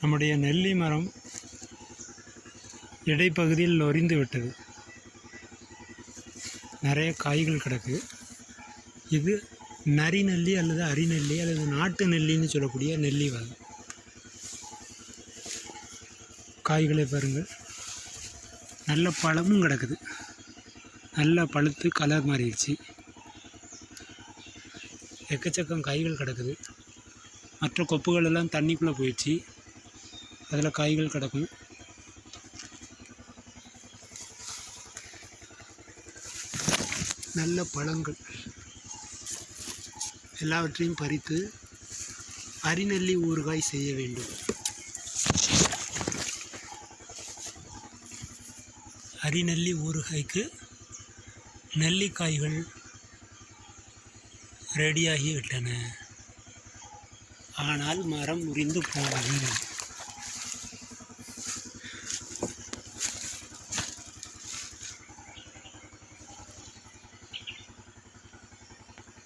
நம்முடைய நெல்லி மரம் இடைப்பகுதியில் நொறிந்து விட்டது. நிறைய காய்கள் கிடக்கு. இது நரி நெல்லி அல்லது அரிநெல்லி அல்லது நாட்டு நெல்லின்னு சொல்லக்கூடிய நெல்லி வகை. காய்களை பாருங்கள், நல்ல பழமும் கிடக்குது. நல்லா பழுத்து கலர் மாறிடுச்சு. எக்கச்சக்கம் காய்கள் கிடக்குது. மற்ற கொப்புகள் எல்லாம் தண்ணிக்குள்ளே போயிடுச்சு. அதில் காய்கள் கிடக்கும். நல்ல பழங்கள் எல்லாவற்றையும் பறித்து அரிநெல்லி ஊறுகாய் செய்ய வேண்டும். அரிநெல்லி ஊறுகாய்க்கு நெல்லிக்காய்கள் ரெடியாகி விட்டன. ஆனால் மரம் முறிந்து போனது.